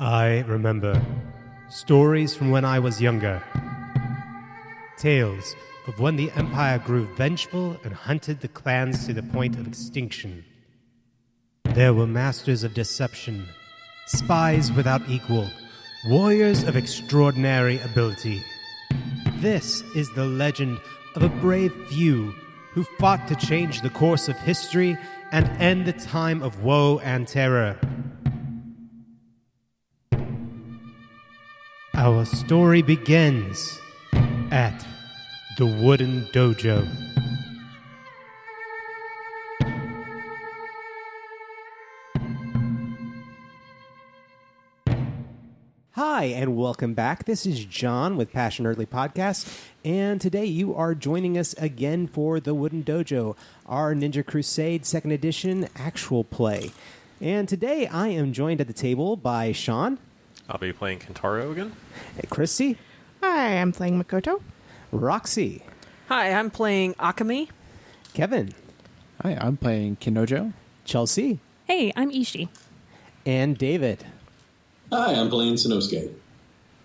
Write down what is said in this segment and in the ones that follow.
I remember stories from when I was younger. Tales of when the Empire grew vengeful and hunted the clans to the point of extinction. There were masters of deception, spies without equal, warriors of extraordinary ability. This is the legend of a brave few who fought to change the course of history and end the time of woe and terror. Our story begins at the Wooden Dojo. Hi, and welcome back. This is John with Passion Early Podcast, and today you are joining us again for the Wooden Dojo, our Ninja Crusade 2nd Edition actual play. And today I am joined at the table by Sean. I'll be playing Kentaro again. Cristi. Hi, I'm playing Makoto. Roxy. Hi, I'm playing Akemi. Kevin. Hi, I'm playing Kinnojo. Chelsey. Hey, I'm Ishi. And David. Hi, I'm playing Sannosuke.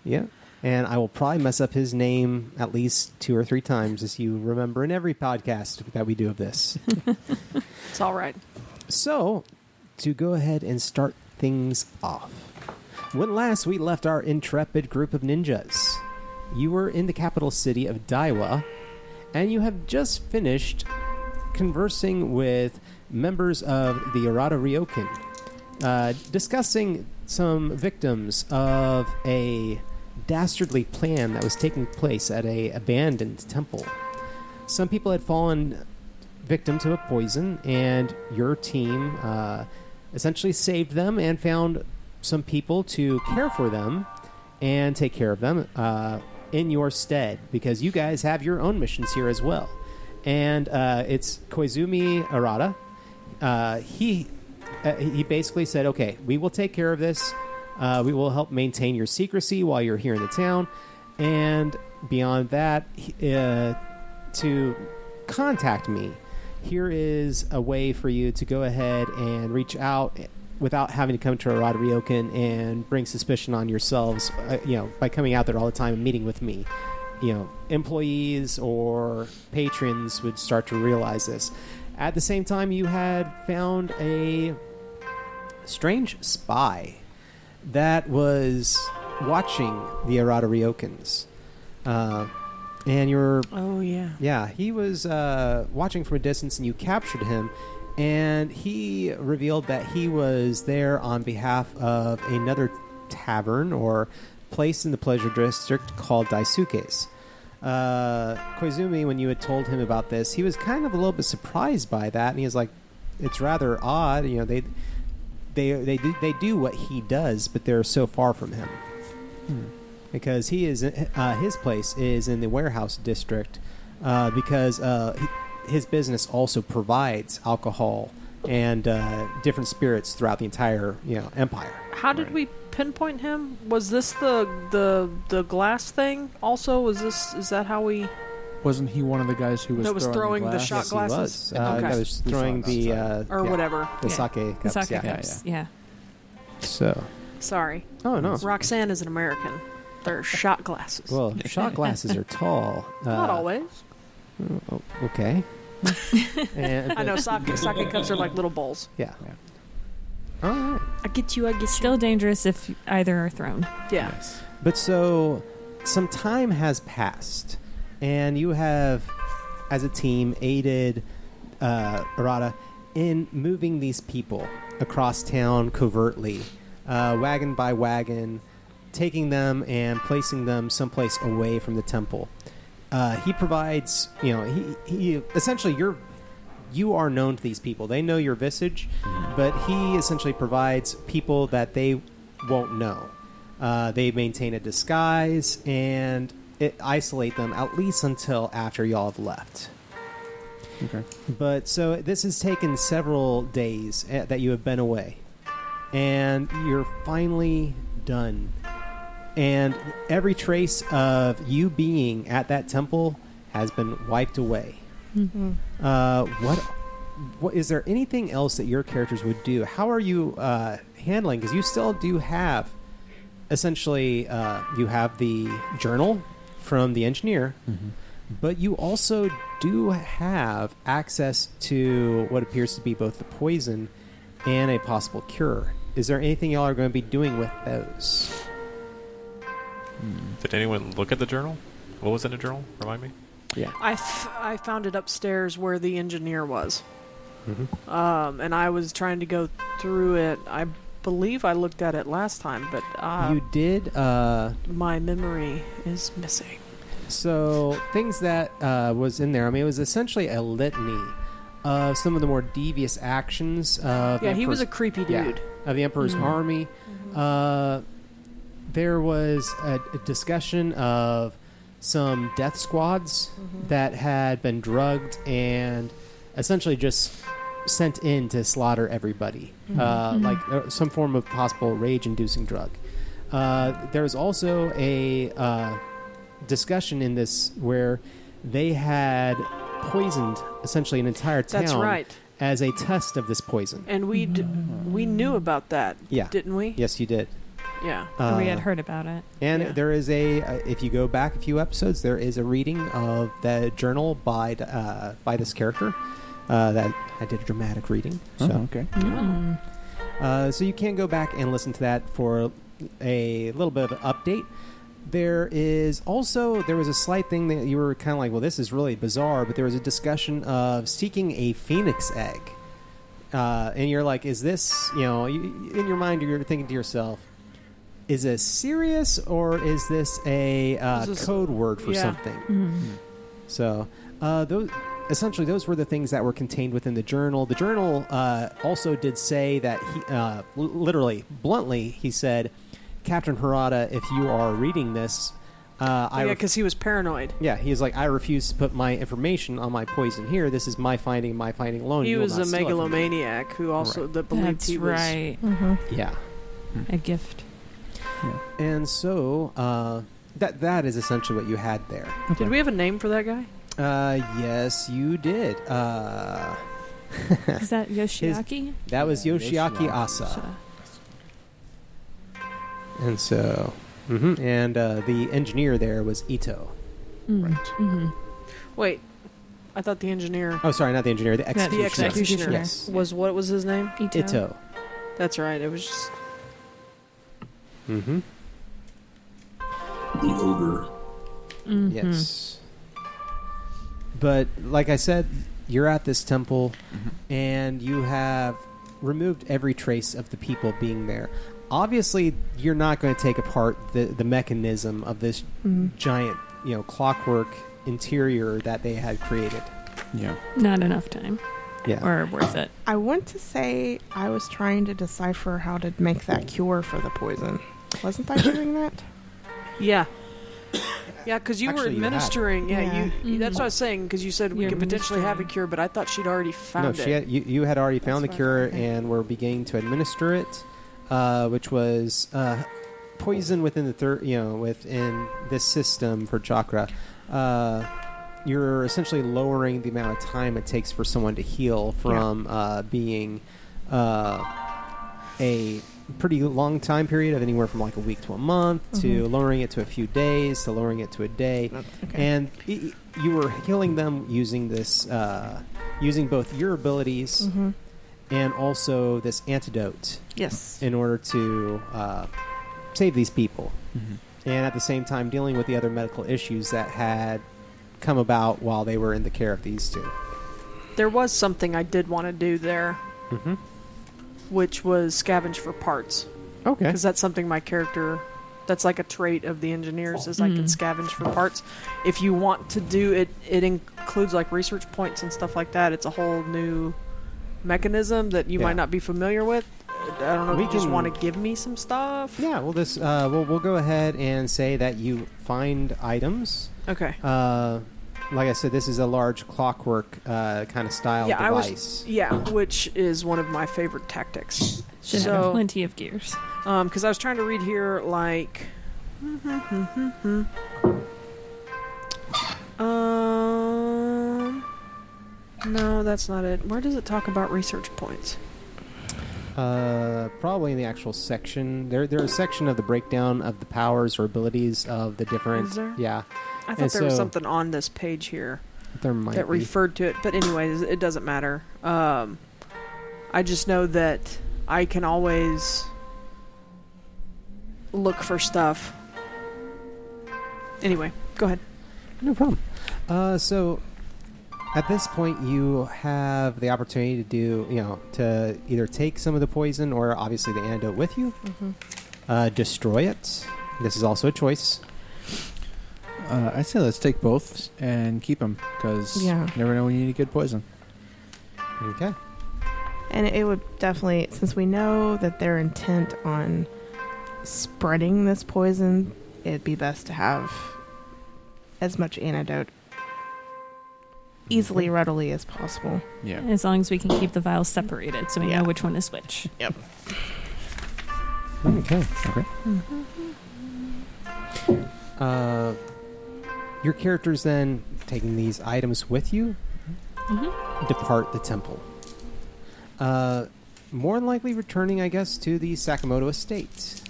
Yeah, and I will probably mess up his name at least 2 or 3 times, as you remember in every podcast that we do of this. It's all right. So, to go ahead and start things off. When last we left our intrepid group of ninjas, you were in the capital city of Daiwa, and you have just finished conversing with members of the Arata Ryokan, discussing some victims of a dastardly plan that was taking place at a abandoned temple. Some people had fallen victim to a poison, and your team essentially saved them and found some people to care for them and take care of them in your stead, because you guys have your own missions here as well. And it's Koizumi Arata. He basically said, okay, we will take care of this. We will help maintain your secrecy while you're here in the town. And beyond that, to contact me, here is a way for you to go ahead and reach out without having to come to Arata Ryokan and bring suspicion on yourselves, by coming out there all the time and meeting with me. Employees or patrons would start to realize this. At the same time, you had found a strange spy that was watching the Arata Ryokans. And you're... Oh, yeah. Yeah, he was watching from a distance, and you captured him, and he revealed that he was there on behalf of another tavern or place in the pleasure district called Daisuke's. Koizumi, when you had told him about this, he was kind of a little bit surprised by that, and he was like, it's rather odd, they do what he does, but they're so far from him. Because he is his place is in the warehouse district, because his business also provides alcohol and different spirits throughout the entire empire. How did we pinpoint him? Was this the glass thing? Also, is that how we? Wasn't he one of the guys who was throwing the glass? shot Yes, glasses? he was. Okay. That was throwing the or whatever. the sake cups. The sake yeah. cups, yeah. So, Sorry, oh no. Roxanne is an American. They're shot glasses. Well, shot glasses are tall. Not always. Okay. And, I know sake cups are like little bowls. Yeah. All right. I get you. Still dangerous if either are thrown. Yeah. But so, some time has passed, and you have, as a team, aided Arata in moving these people across town covertly, wagon by wagon, taking them and placing them someplace away from the temple. He provides, he essentially, you are known to these people. They know your visage, but he essentially provides people that they won't know. They maintain a disguise and isolate them at least until after y'all have left. Okay. But so this has taken several days that you have been away, and you're finally done. And every trace of you being at that temple has been wiped away. Mm-hmm. What is there anything else that your characters would do? How are you handling? Because you still do have essentially, you have the journal from the engineer, but you also do have access to what appears to be both the poison and a possible cure. Is there anything y'all are going to be doing with those? Did anyone look at the journal? What was in the journal? Remind me. Yeah. I found it upstairs where the engineer was. Mm-hmm. And I was trying to go through it. I believe I looked at it last time, but You did. my memory is missing. So things that was in there. I mean, it was essentially a litany of some of the more devious actions of. Yeah, the he was a Emperor's- creepy yeah, dude. of the Emperor's army. There was a discussion of some death squads that had been drugged and essentially just sent in to slaughter everybody, like some form of possible rage-inducing drug. There was also a discussion in this where they had poisoned essentially an entire town That's right. as a test of this poison. And we knew about that, Yeah. didn't we? Yes, you did. Yeah. we had heard about it. And Yeah. there is if you go back a few episodes, there is a reading of the journal by this character that I did a dramatic reading. So, Oh, okay. so you can go back and listen to that for a little bit of an update. There was a slight thing that you were kind of like, well, this is really bizarre, but there was a discussion of seeking a phoenix egg. And you're like, is this, in your mind, you're thinking to yourself, is this serious or is this a Is this- code word for yeah. something? So those were the things that were contained within the journal. The journal also did say that he, literally, bluntly, he said, Captain Arata, if you are reading this, because he was paranoid. yeah, he's like, I refuse to put my information on my poison here. This is my finding alone. He You will was not a steal it from me." megalomaniac who also that believed That's he was right. Yeah. A gift. And so that is essentially what you had there. Did we have a name for that guy? Yes, you did. Is that Yoshiaki? That was Yoshiaki Asa. And so, and the engineer there was Ito. Right. Wait, I thought the engineer Oh, sorry, not the engineer, the The executioner. executioner. Yes. was what was his name? Ito. That's right. It was just Mm-hmm. The ogre. Yes. But like I said, you're at this temple, and you have removed every trace of the people being there. Obviously, you're not going to take apart the mechanism of this giant, clockwork interior that they had created. Yeah. Not enough time. Yeah. Or worth it. I want to say I was trying to decipher how to make that cure for the poison. Wasn't I doing that? yeah. Yeah, because you were Actually, you had. administering. Yeah. You that's what I was saying. Because you said we You're could potentially have a administering. cure, but I thought she'd already found No, it. you had already found That's the cure right, okay. and were beginning to administer it, which was poison within within this system for chakra. You're essentially lowering the amount of time it takes for someone to heal from being a pretty long time period of anywhere from like a week to a month to lowering it to a few days to lowering it to a day. Okay. And you were healing them using this, using both your abilities and also this antidote Yes. in order to save these people. And at the same time dealing with the other medical issues that had come about while they were in the care of these two. There was something I did want to do there, which was scavenge for parts. Okay. Because that's something my character, that's like a trait of the engineers, is I can scavenge for parts. If you want to do it, it includes like research points and stuff like that. It's a whole new mechanism that you Yeah. might not be familiar with. I don't know We if you just can- want to give me some stuff. Yeah, well, we'll go ahead and say that you find items. Okay. Like I said, this is a large clockwork kind of style Yeah, device. which is one of my favorite tactics. Should So- have plenty of gears. Because I was trying to read here, like... No, that's not it. Where does it talk about research points? Probably in the actual section. There's a section of the breakdown of the powers or abilities of the different. Is there? Yeah, I thought And there was so- something on this page here there might that be. referred to it. But anyways, it doesn't matter. I just know that I can always look for stuff. Anyway, go ahead. No problem. So at this point, you have the opportunity to do, to either take some of the poison or obviously the antidote with you, destroy it. This is also a choice. I'd say let's take both and keep them, because Yeah. you never know when you need good poison. Okay. And it would definitely, since we know that they're intent on spreading this poison, it'd be best to have as much antidote easily, readily as possible. Yeah. As long as we can keep the vials separated so we Yeah. know which one is which. Yep. Okay. Okay. Your characters then, taking these items with you, depart the temple. More than likely returning, I guess, to the Sakamoto estate.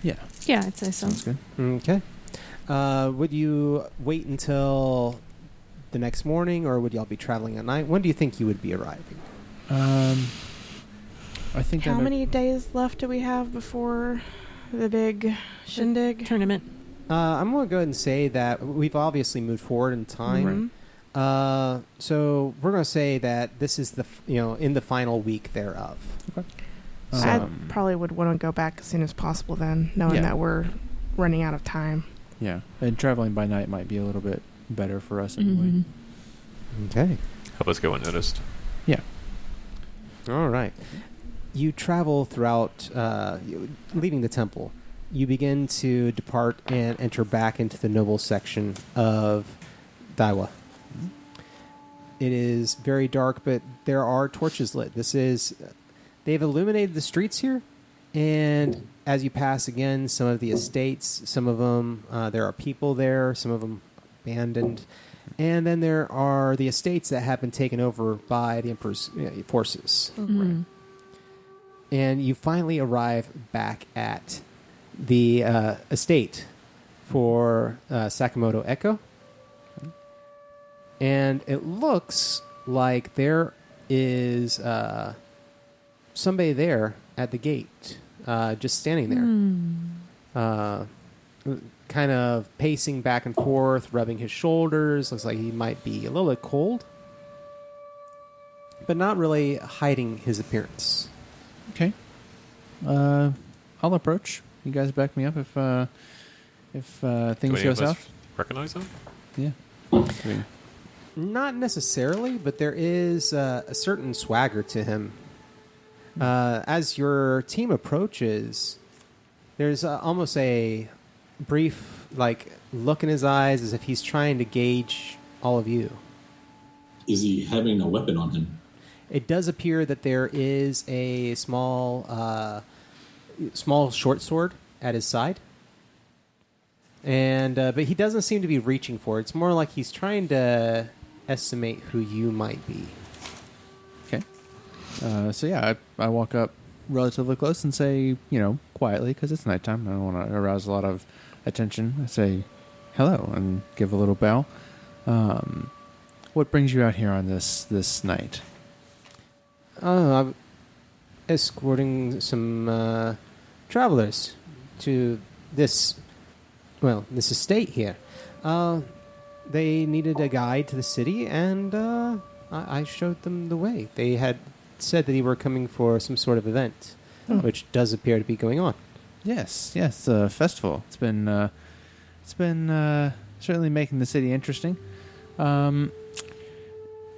Yeah. Yeah, I'd say so. Sounds good. Okay. Would you wait until the next morning, or would y'all be traveling at night? When do you think you would be arriving? I think How many days left do we have before the big shindig? Tournament. I'm going to go ahead and say that we've obviously moved forward in time. So we're going to say that this is in the final week thereof. I probably would want to go back as soon as possible then, knowing Yeah. that we're running out of time. Yeah. And traveling by night might be a little bit better for us anyway. Okay. Help us go unnoticed. Yeah. All right. You travel throughout, leaving the temple. You begin to depart and enter back into the noble section of Daiwa. It is very dark, but there are torches lit. They've illuminated the streets here, and as you pass again, some of the estates, some of them, there are people there, some of them abandoned, and then there are the estates that have been taken over by the Emperor's forces. And you finally arrive back at the estate for Sakamoto Echo. And it looks like there is somebody there at the gate, just standing there. Kind of pacing back and forth, rubbing his shoulders. Looks like he might be a little bit cold, but not really hiding his appearance. Okay. I'll approach. You guys back me up if Do things any go of us south. recognize him? Yeah. I mean, Not necessarily, but there is a certain swagger to him. As your team approaches, there's almost a brief look in his eyes as if he's trying to gauge all of you. Is he having a weapon on him? It does appear that there is a small short sword at his side, and but he doesn't seem to be reaching for it. It's more like he's trying to estimate who you might be. okay. So yeah, I walk up relatively close and say, quietly, because it's nighttime. I don't want to arouse a lot of attention. I say, hello, and give a little bow. What brings you out here on this night? I'm escorting some travelers to this estate here. They needed a guide to the city, and I showed them the way. They had said that they were coming for some sort of event, which does appear to be going on. Yes, festival. It's been certainly making the city interesting.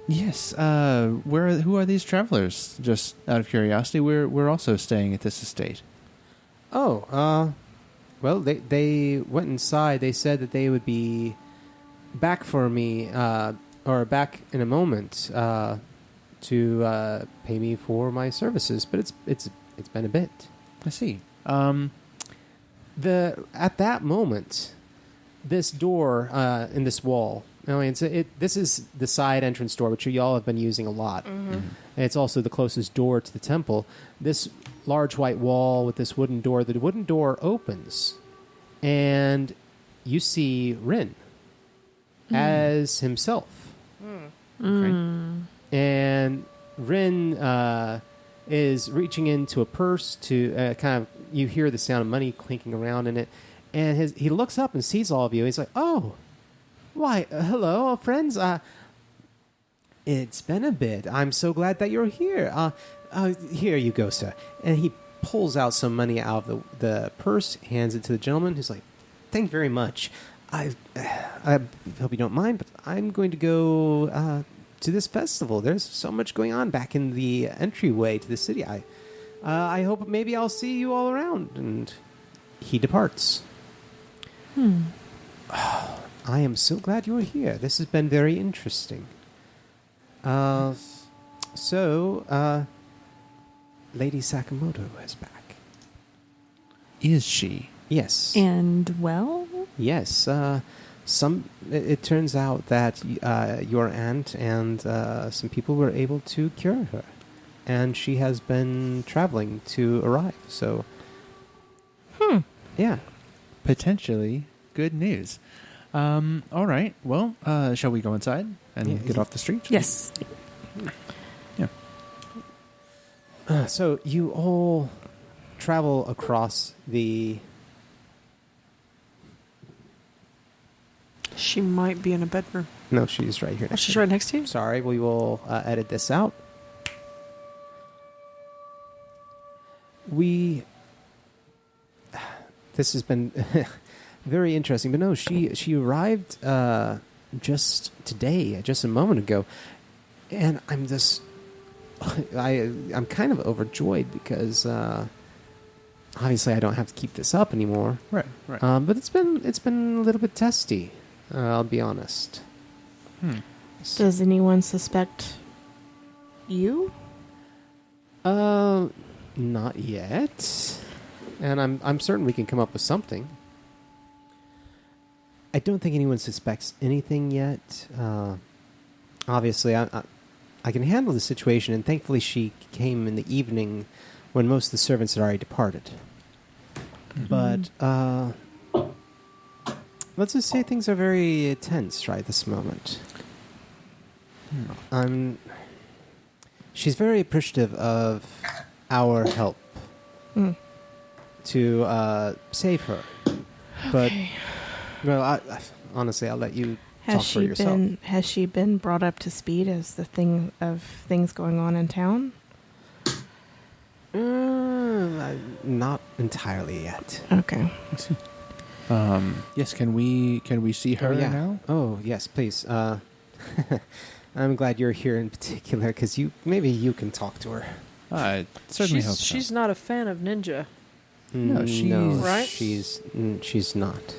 Yes. Who are these travelers? Just out of curiosity, we're also staying at this estate. Oh, well, they went inside. They said that they would be back for me, or back in a moment, to pay me for my services. But it's been a bit. I see. At that moment, this door in this wall I mean, this is the side entrance door, which you all have been using a lot. And it's also the closest door to the temple. This large white wall with this wooden door, the wooden door opens, and you see Rin as himself. Okay. And Rin is reaching into a purse to you hear the sound of money clinking around in it, and he looks up and sees all of you. He's like, "Oh, why, hello, friends. It's been a bit. I'm so glad that you're here. Here you go, sir." And he pulls out some money out of the purse, hands it to the gentleman, who's like, "Thank you very much. I hope you don't mind, but I'm going to go to this festival. There's so much going on back in the entryway to the city. I hope maybe I'll see you all around." And he departs. I am so glad you're here. This has been very interesting. So, Lady Sakamoto is back. Is she? Yes. And well, Yes. It turns out that your aunt and some people were able to cure her, and she has been traveling to arrive. So, yeah. Potentially good news. All right. Well, shall we go inside and get off the street? yes. Yeah. So you all travel across the. She might be in a bedroom. No, she's right here. Oh, she's right next to you? Sorry, we will edit this out. This has been very interesting, but no, she arrived just today, just a moment ago, and I'm I'm kind of overjoyed because obviously I don't have to keep this up anymore. Right. But it's been a little bit testy. I'll be honest. Does anyone suspect you? Not yet. And I'm certain we can come up with something. I don't think anyone suspects anything yet. Obviously, I can handle the situation, and thankfully she came in the evening when most of the servants had already departed. But let's just say things are very tense right this moment. She's very appreciative of our help to save her. But, well, honestly, I'll let you talk for yourself. Has she been brought up to speed as the thing of things going on in town? Not entirely yet. Okay. Yes. Can we see her now? Oh, yes, please. I'm glad you're here in particular because maybe you can talk to her. I certainly hope so. She's not a fan of ninja. No, right? She's not.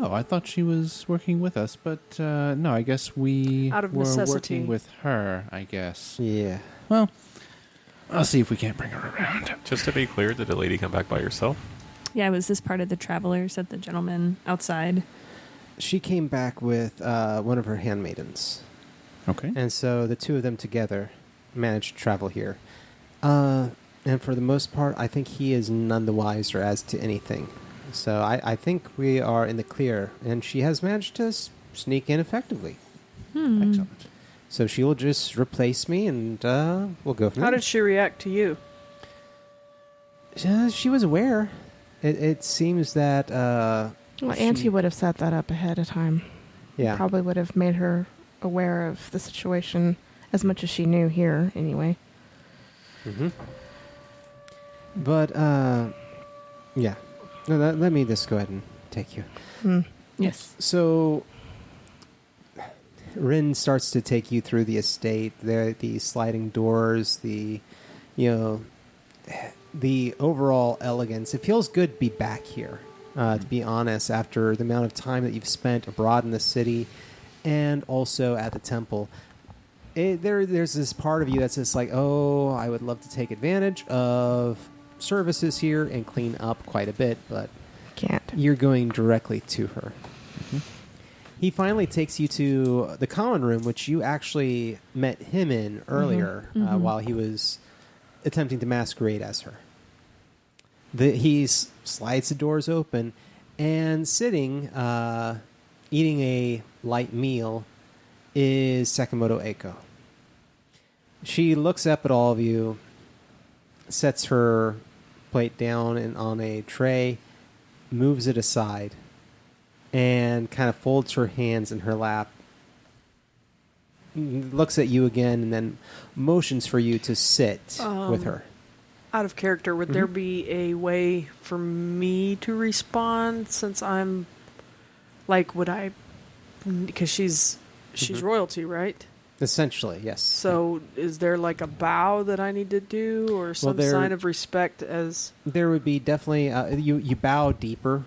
Oh, I thought she was working with us, but no, I guess we Out of were necessity. working with her, I guess. Yeah. Well, I'll see if we can't bring her around. Just to be clear, did the lady come back by herself? Yeah, was this part of the travelers? Said the gentleman outside. She came back with one of her handmaidens. Okay. And so the two of them together managed to travel here. And for the most part, I think he is none the wiser as to anything. So I think we are in the clear, and she has managed to sneak in effectively. Excellent. So she will just replace me, and we'll go from How there. did she react to you? She was aware. It seems that... Well, Auntie would have set that up ahead of time. Yeah. Probably would have made her aware of the situation as much as she knew here, anyway. Mm-hmm. But, yeah. No, let me just go ahead and take you. Yes. So, Rin starts to take you through the estate. There, the sliding doors, the overall elegance. It feels good to be back here, to be honest, after the amount of time that you've spent abroad in the city and also at the temple. There's this part of you that's just like, oh, I would love to take advantage of services here and clean up quite a bit, but Can't. you're going directly to her. he finally takes you to the common room, which you actually met him in earlier while he was attempting to masquerade as her. He slides the doors open, and sitting, eating a light meal, is Sakamoto Eiko. She looks up at all of you, sets her plate down and on a tray, moves it aside, and kind of folds her hands in her lap, looks at you again, and then motions for you to sit with her. Out of character, would there be a way for me to respond since I'm like, would I? Because she's royalty, right? Essentially, yes. So, is there like a bow that I need to do, or some sign of respect? As there would be definitely you bow deeper.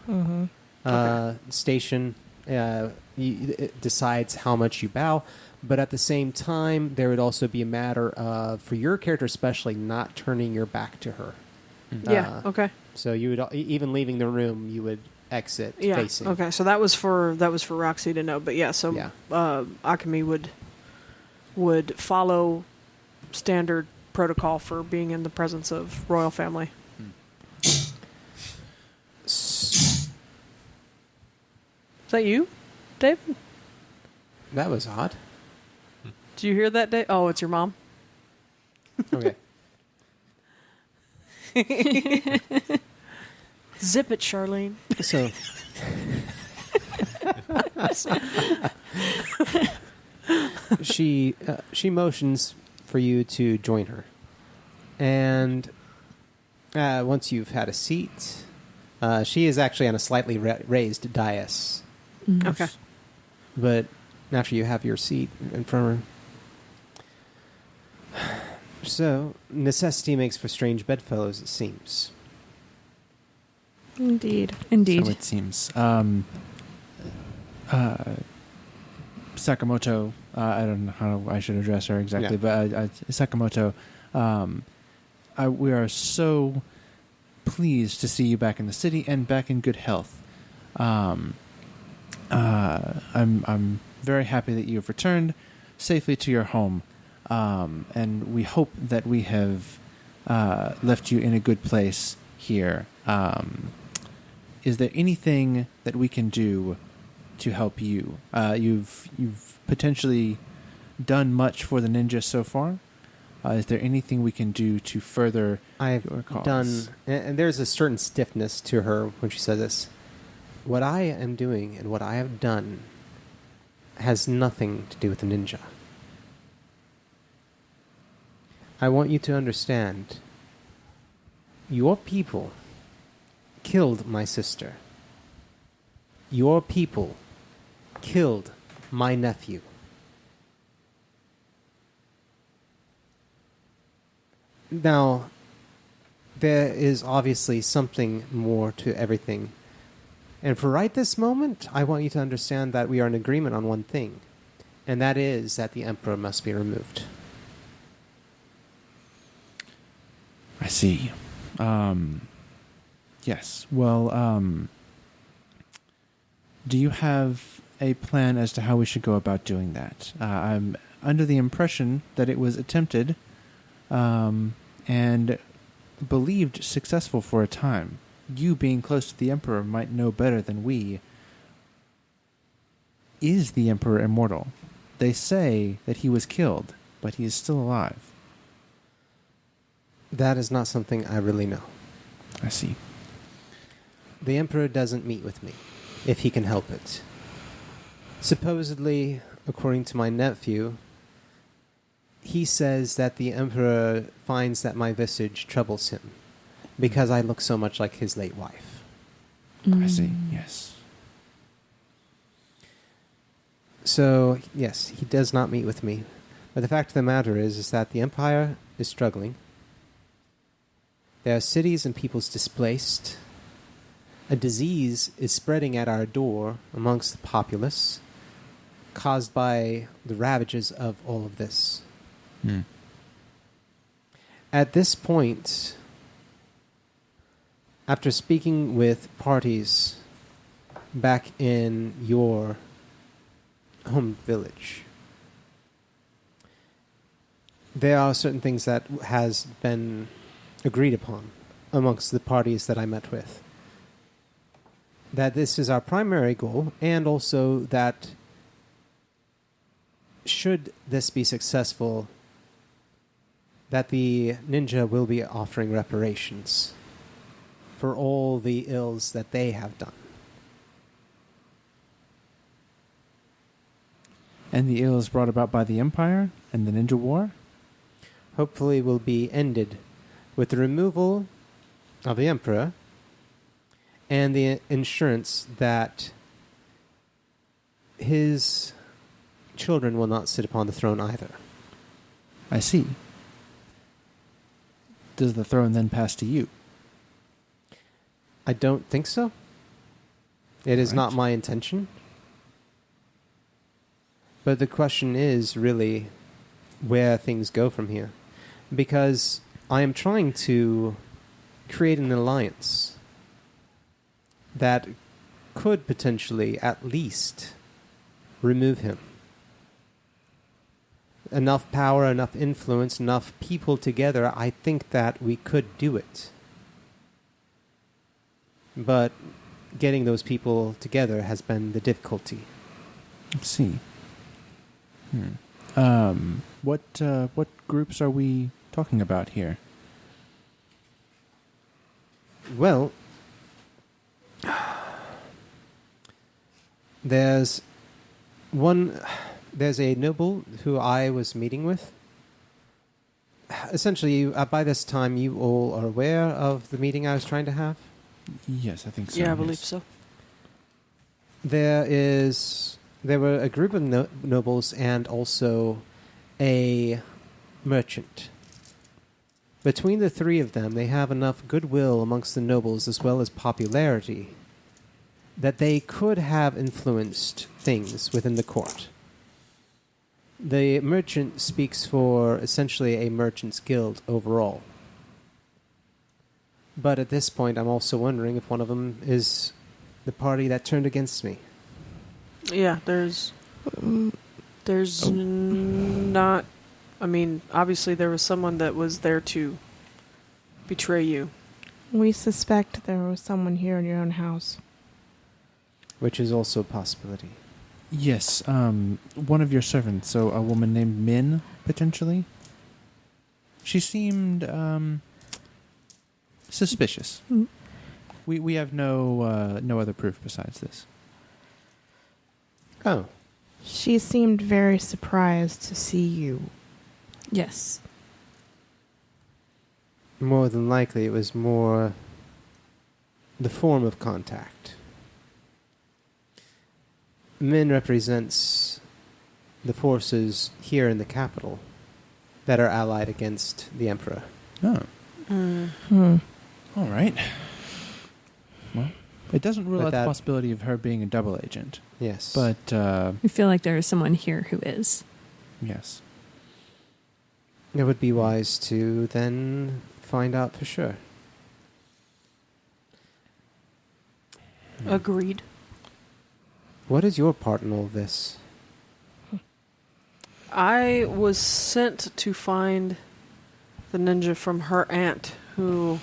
Station it decides how much you bow, but at the same time, there would also be a matter of, for your character especially, not turning your back to her. Yeah. Okay. So you would, even leaving the room, you would exit facing. Okay. So that was for Roxy to know, but yeah. So Akemi would follow standard protocol for being in the presence of royal family. Is that you, Dave? That was odd. Did you hear that, Dave? Oh, it's your mom. Okay. Zip it, Charlene. So. She motions for you to join her, and once you've had a seat, she is actually on a slightly raised dais. Okay. But after you have your seat in front of her, so necessity makes for strange bedfellows, it seems. Indeed. So it seems. Sakamoto, I don't know how I should address her exactly, but Sakamoto, we are so pleased to see you back in the city and back in good health. I'm very happy that you've returned safely to your home, and we hope that we have left you in a good place here. Is there anything that we can do to help you? You've potentially done much for the ninja so far. Is there anything we can do to further your cause? Done, and there's a certain stiffness to her when she says this. What I am doing and what I have done has nothing to do with the ninja. I want you to understand. Your people killed my sister. Your people killed my nephew. Now, there is obviously something more to everything. And for right this moment, I want you to understand that we are in agreement on one thing, and that is that the Emperor must be removed. I see. Yes. Well, do you have a plan as to how we should go about doing that? I'm under the impression that it was attempted and believed successful for a time. You being close to the Emperor might know better than we. Is the Emperor immortal? They say that he was killed, but he is still alive. That is not something I really know. I see. The Emperor doesn't meet with me, if he can help it. Supposedly, according to my nephew, he says that the Emperor finds that my visage troubles him because I look so much like his late wife. I see, yes. So, yes, he does not meet with me. But the fact of the matter is that the Empire is struggling. There are cities and peoples displaced. A disease is spreading at our door amongst the populace, caused by the ravages of all of this. At this point, after speaking with parties back in your home village. There are certain things that has been agreed upon amongst the parties that I met with. That this is our primary goal, and also that should this be successful, that the ninja will be offering reparations for all the ills that they have done. And the ills brought about by the Empire and the Ninja War? Hopefully will be ended with the removal of the Emperor and the insurance that his children will not sit upon the throne either. I see. Does the throne then pass to you? I don't think so. It is Right. not my intention. But the question is really where things go from here. Because I am trying to create an alliance that could potentially at least remove him. Enough power, enough influence, enough people together, I think that we could do it. But getting those people together has been the difficulty. Let's see. What groups are we talking about here? Well, there's a noble who I was meeting with. Essentially, by this time, you all are aware of the meeting I was trying to have. Yes, I think so. Yeah, I believe yes. so. There were a group of nobles and also a merchant. Between the three of them, they have enough goodwill amongst the nobles as well as popularity that they could have influenced things within the court. The merchant speaks for essentially a merchant's guild overall. But at this point, I'm also wondering if one of them is the party that turned against me. Yeah, there's not. I mean, obviously there was someone that was there to betray you. We suspect there was someone here in your own house. Which is also a possibility. Yes, one of your servants, so a woman named Min, potentially. She seemed suspicious. Mm. We have no other proof besides this. Oh. She seemed very surprised to see you. Yes. More than likely, it was more the form of contact. Min represents the forces here in the capital that are allied against the Emperor. Oh, all right. Well, it doesn't rule But out the that- possibility of her being a double agent, Yes. but We feel like there is someone here who is. yes. It would be wise to then find out for sure. Agreed. What is your part in all this? I was sent to find the ninja from her aunt, who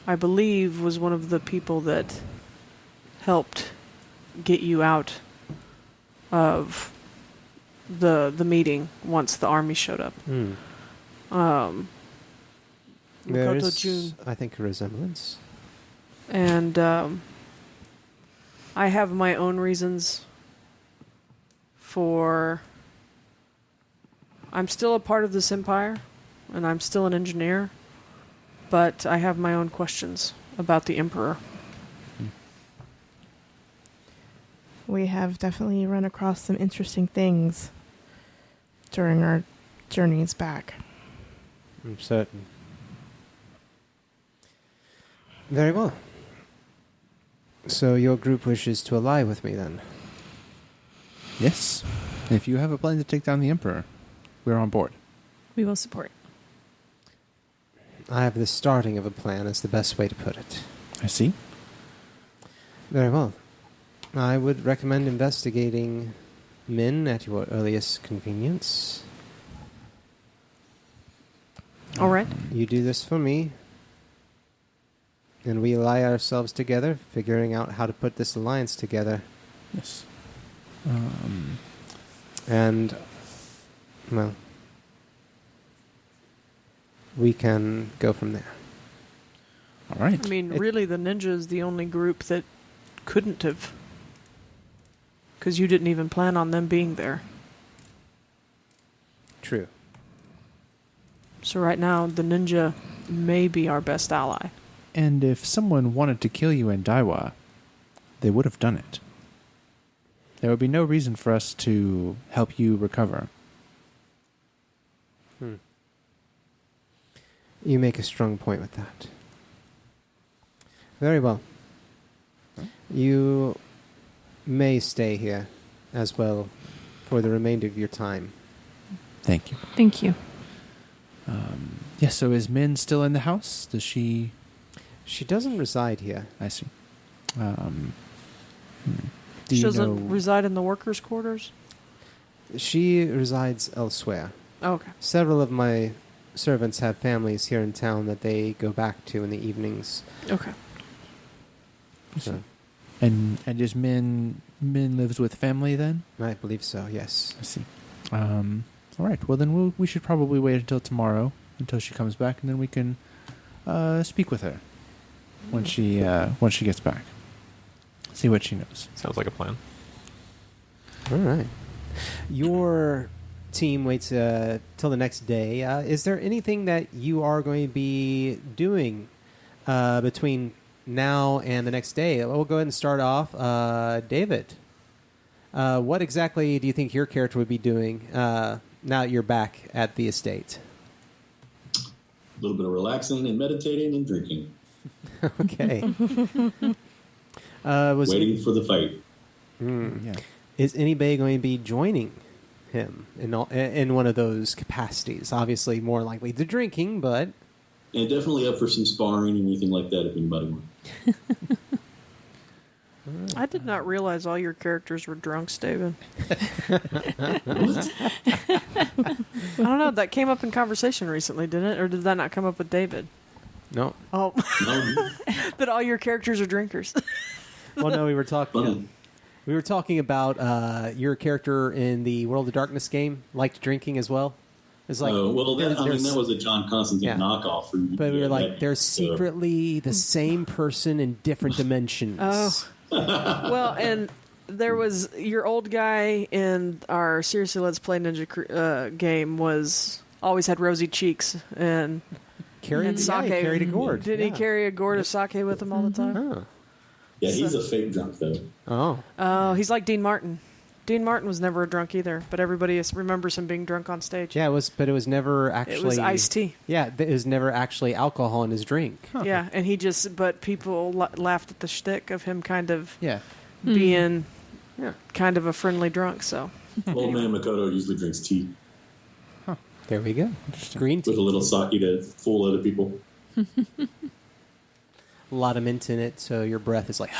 I believe was one of the people that helped get you out of the meeting once the army showed up. There Makoto is, Jun. I think, a resemblance. And I have my own reasons for... I'm still a part of this empire, and I'm still an engineer, but I have my own questions about the Emperor. We have definitely run across some interesting things during our journeys back. I'm certain. Very well. So your group wishes to ally with me then? Yes. If you have a plan to take down the Emperor, we're on board. We will support. I have the starting of a plan is the best way to put it. I see. Very well. I would recommend investigating Min at your earliest convenience. All right. You do this for me, and we ally ourselves together, figuring out how to put this alliance together. Yes. And, well, we can go from there. All right. I mean, really, the ninja is the only group that couldn't have. Because you didn't even plan on them being there. True. So right now, the ninja may be our best ally. And if someone wanted to kill you in Daiwa, they would have done it. There would be no reason for us to help you recover. You make a strong point with that. Very well. You may stay here as well for the remainder of your time. Thank you. Thank you. Yes, so is Min still in the house? Does she... She doesn't reside here. I see. Do She you doesn't know... reside in the workers' quarters? She resides elsewhere. Oh, okay. Several of my servants have families here in town that they go back to in the evenings. Okay. So, And is Min lives with family then? I believe so, yes. I see. All right. Well, then we should probably wait until tomorrow, until she comes back, and then we can speak with her when she gets back. See what she knows. Sounds like a plan. All right. Your team waits till the next day. Is there anything that you are going to be doing between now and the next day? We'll go ahead and start off. David, what exactly do you think your character would be doing now that you're back at the estate? A little bit of relaxing and meditating and drinking. Okay. Waiting for the fight. Yeah. Is anybody going to be joining him in one of those capacities? Obviously, more likely the drinking, but... And definitely up for some sparring and anything like that if anybody wants. I did not realize all your characters were drunks, David. I don't know. That came up in conversation recently, didn't it? Or did that not come up with David? No. Oh. No, That all your characters are drinkers. Well, no, we were talking... fun. We were talking about your character in the World of Darkness game liked drinking as well. It's like, that was a John Constantine knockoff. But we were like, they're secretly the same person in different dimensions. Oh. Well, and there was your old guy in our Seriously Let's Play Ninja game was always had rosy cheeks and Carried sake. carried a gourd. Did he carry a gourd of sake with him all the time? Oh. Yeah, he's a fake drunk, though. Oh. Oh, he's like Dean Martin. Dean Martin was never a drunk either, but everybody remembers him being drunk on stage. Yeah, it was never actually... It was iced tea. Yeah, it was never actually alcohol in his drink. Yeah, and but people laughed at the shtick of him kind of Yeah. being Yeah. kind of a friendly drunk, so. Old man Makoto usually drinks tea There we go. Green with a tea. little sake to fool other people. A lot of mint in it, so your breath is like...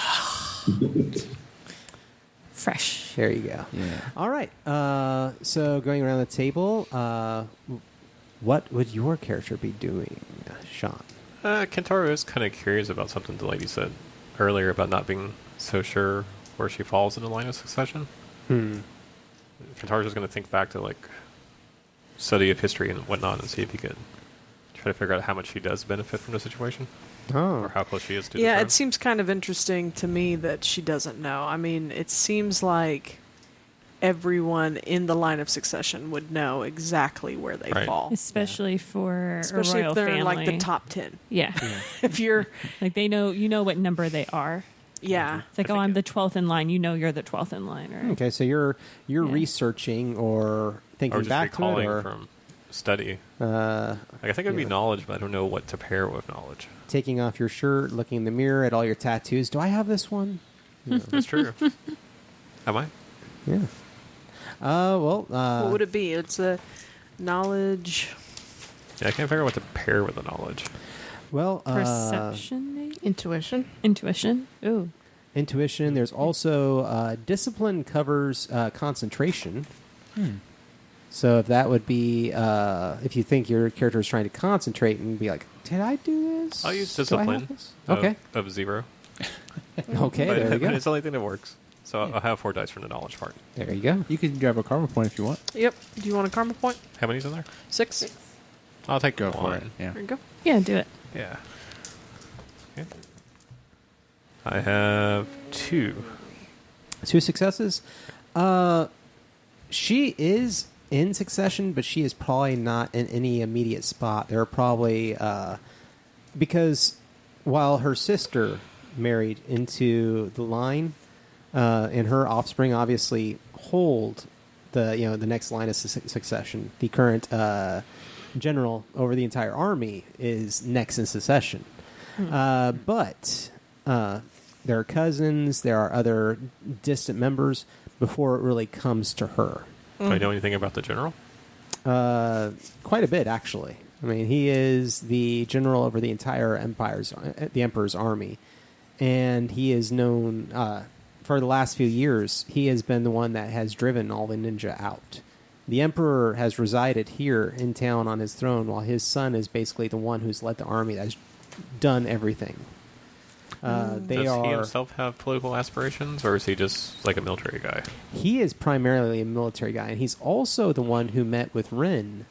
Fresh. There you go. Yeah. All right. So going around the table, what would your character be doing, Sean? Kentaro is kind of curious about something the lady said earlier about not being so sure where she falls in the line of succession. Kentaro's just going to think back to like study of history and whatnot and see if he could try to figure out how much she does benefit from the situation or how close she is to the Yeah, throne. it seems kind of interesting to me that she doesn't know. I mean, it seems like everyone in the line of succession would know exactly where they Right. fall. Especially for Especially a royal if they're family. in like the top 10. Yeah. If you're, Like they know, you know what number they are. yeah. It's like, oh, I'm the 12th in line. You know you're the 12th in line, right? Okay, so you're Yeah. researching or thinking or just back to it, recalling or from study. uh, Like, I think it would be yeah. knowledge, but I don't know what to pair with knowledge. taking off your shirt, looking in the mirror at all your tattoos. Do I have this one? That's true. Am I? Yeah. Well, What would it be? It's a knowledge. Yeah, I can't figure out what to pair with the knowledge. well, Perception, maybe? Intuition. Intuition. Ooh. intuition. There's also discipline covers concentration. So if that would be, if you think your character is trying to concentrate and be like, did I do this? I'll use Do I discipline. have this? Okay. Of 0. Okay, there you But go. it's the only thing that works. So I'll have 4 dice from the knowledge part. There you go. You can grab a karma point if you want. Yep. Do you want a karma point? How many's in there? 6. I'll take Go one. for it. Yeah. There you go. Yeah, do it. Yeah. Okay. I have 2. 2 successes. She is in succession, but she is probably not in any immediate spot. There are probably because while her sister married into the line, and her offspring obviously hold the next line of succession. The current general over the entire army is next in succession, but there are cousins, there are other distant members before it really comes to her. Do I know anything about the general? Quite a bit, actually. I mean, he is the general over the entire the emperor's army, and he is known for the last few years. He has been the one that has driven all the ninja out. The emperor has resided here in town on his throne, while his son is basically the one who's led the army that's done everything. Does he himself have political aspirations, or is he just like a military guy? He is primarily a military guy, and he's also the one who met with Rin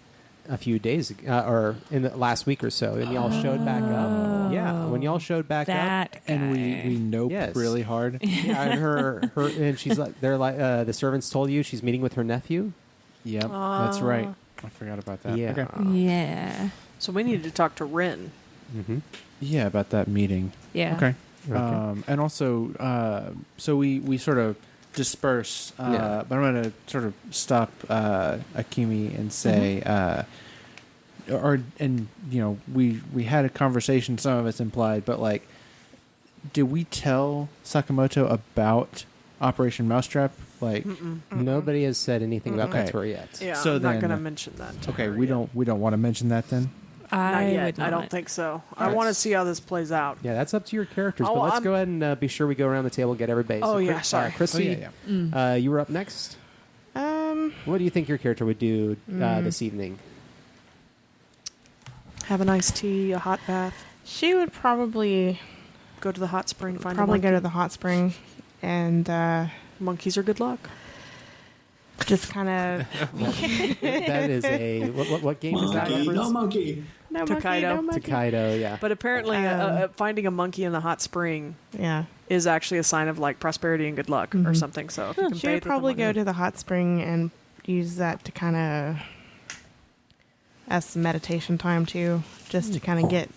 a few days ago, or in the last week or so, and y'all showed back up. Yeah, when y'all showed back up, That guy. And we nope Yes. really hard. yeah, and her, and she's like, they're like, the servants told you she's meeting with her nephew. Yep, that's right. I forgot about that. Yeah. Okay. Yeah. So we need to talk to Rin. Mm-hmm. Yeah, about that meeting. Yeah. Okay. Okay. And also, so we sort of disperse, Yeah. but I'm going to sort of stop Akemi and say, we had a conversation. Some of it's implied, but like, did we tell Sakamoto about Operation Mousetrap? Like, Nobody has said anything about that Okay. to her yet. Yeah, So I'm not then- going to mention that. To okay, her we yet. don't want to mention that then. Not I yet. would I don't not. think so. I want to see how this plays out. Yeah, that's up to your characters. Oh, but let's I'm- go ahead and be sure we go around the table and get everybody. Oh, yeah, Chris- sorry. Cristi, Oh, yeah. you were up next. What do you think your character would do this evening? Have a nice tea, a hot bath, She would probably go to the hot spring, find probably a go monkey. to the hot spring and Monkeys are good luck. just kind of That is a what game is that? Monkey, no reference? monkey. Takedo. Takedo, yeah. But apparently, finding a monkey in the hot spring yeah. is actually a sign of like prosperity and good luck or something. So if you can She would bathe with a probably go monkey- to the hot spring and use that to kind of as some meditation time too, just to kind of get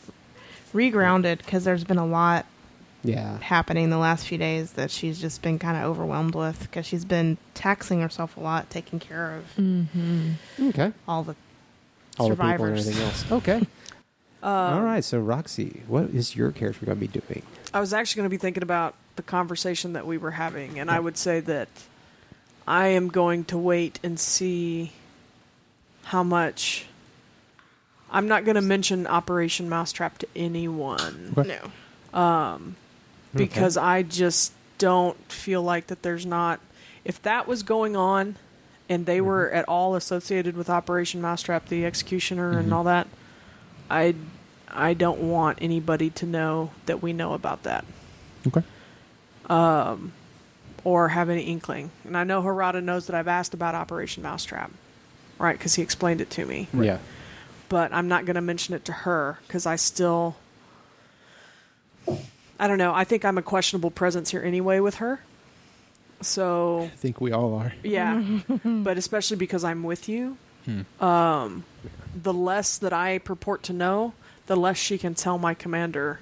regrounded because there's been a lot Yeah. happening the last few days that she's just been kind of overwhelmed with because she's been taxing herself a lot, taking care of Okay. all the All the people and survivors. everything else. Okay. All right. So Roxy, what is your character going to be doing? I was actually going to be thinking about the conversation that we were having, and I would say that I am going to wait and see how much. I'm not going to mention Operation Mousetrap to anyone No. because I just don't feel like that there's not. If that was going on and they were at all associated with Operation Mousetrap, the executioner and all that, I don't want anybody to know that we know about that. Okay. Or have any inkling. And I know Arata knows that I've asked about Operation Mousetrap, right? Because he explained it to me. Yeah. But I'm not going to mention it to her because I don't know. I think I'm a questionable presence here anyway with her. So, I think we all are. yeah. But especially because I'm with you, the less that I purport to know, the less she can tell my commander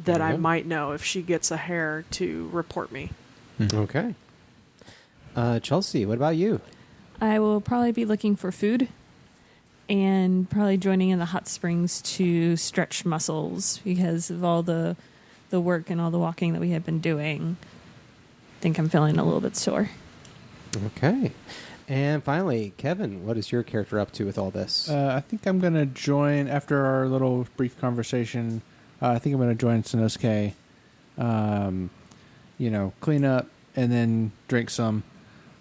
that I might know if she gets a hair to report me. Okay. Chelsey, what about you? I will probably be looking for food and probably joining in the hot springs to stretch muscles because of all the work and all the walking that we have been doing. I think I'm feeling a little bit sore. Okay. And finally, Kevin, what is your character up to with all this? I think I'm going to join, after our little brief conversation, I think I'm going to join Sannosuke. clean up and then drink some.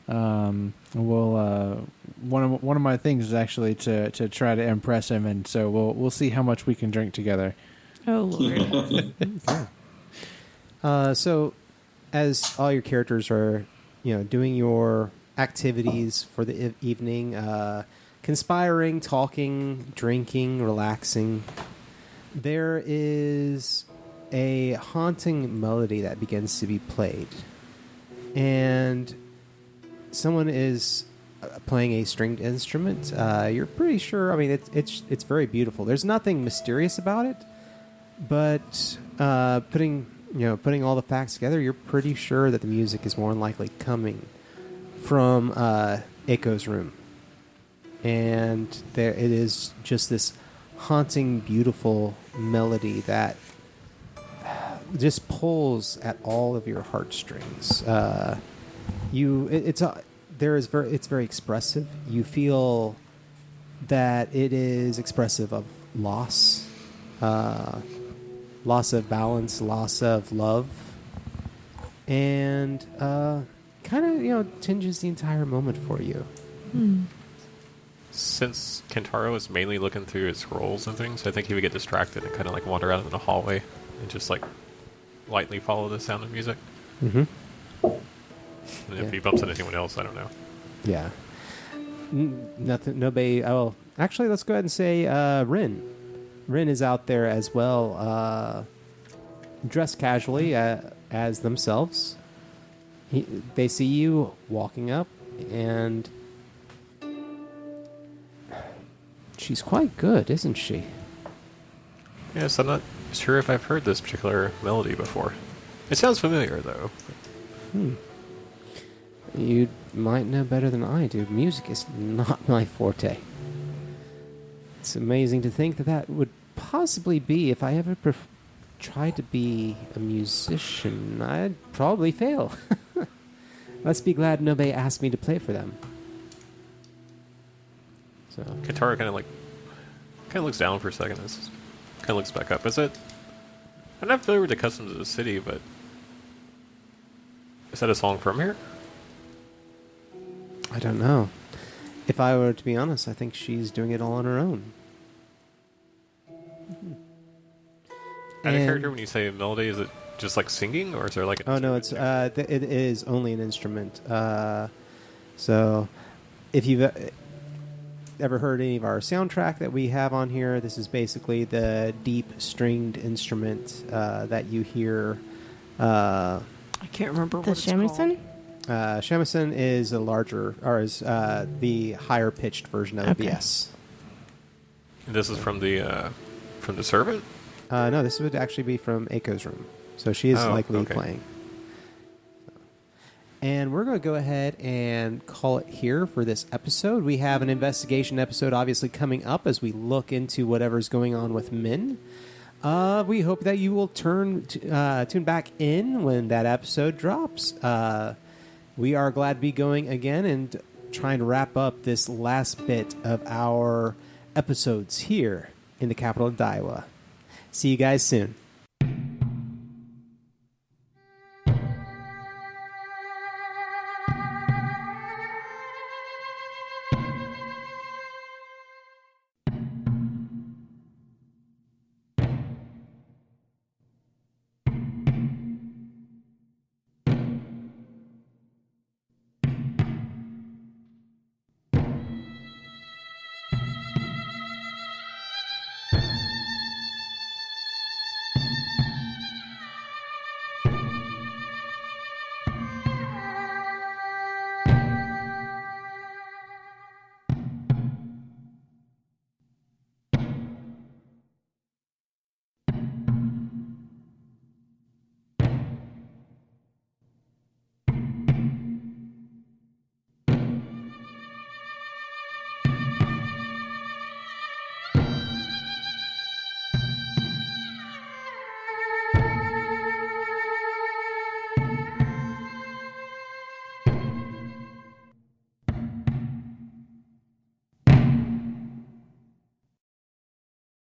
We'll one of my things is actually to try to impress him, and so we'll see how much we can drink together. Oh Lord. So, as all your characters are, doing your activities for the evening, conspiring, talking, drinking, relaxing, there is a haunting melody that begins to be played, and someone is playing a stringed instrument. You're pretty sure. I mean, it's very beautiful. There's nothing mysterious about it, but putting all the facts together, you're pretty sure that the music is more than likely coming from Eiko's room, and there it is, just this haunting, beautiful melody that just pulls at all of your heartstrings. It's very expressive. You feel that it is expressive of loss, loss of balance, loss of love, and kind of tinges the entire moment for you. Since Kentaro is mainly looking through his scrolls and things, I think he would get distracted and kind of like wander out in the hallway and just like lightly follow the sound of music. Mm-hmm. And if he bumps into anyone else, I don't know. Yeah. Nothing. Nobody. Oh, actually, let's go ahead and say Rin. Rin is out there as well, dressed casually as themselves. They see you walking up, and she's quite good, isn't she? Yes, I'm not sure if I've heard this particular melody before. It sounds familiar, though. You might know better than I do. Music is not my forte. It's amazing to think that would possibly be, if I ever tried to be a musician, I'd probably fail. Let's be glad nobody asked me to play for them. So Kentaro kind of looks down for a second. Kind of looks back up. I'm not familiar with the customs of the city, but is that a song from here? I don't know. If I were to be honest, I think she's doing it all on her own. Out of character, when you say melody, is it just like singing, or is there like an instrument? It is only an instrument. So if you've ever heard any of our soundtrack that we have on here, this is basically the deep stringed instrument that you hear. I can't remember what it's shamisen? called. Shamisen is the higher pitched version of Okay. the S. And this is from the servant? No, this would actually be from Eiko's room. So she is likely okay. playing. And we're going to go ahead and call it here for this episode. We have an investigation episode obviously coming up as we look into whatever's going on with Min. We hope that you will tune back in when that episode drops. We are glad to be going again and trying to wrap up this last bit of our episodes here in the capital of Daiwa. See you guys soon.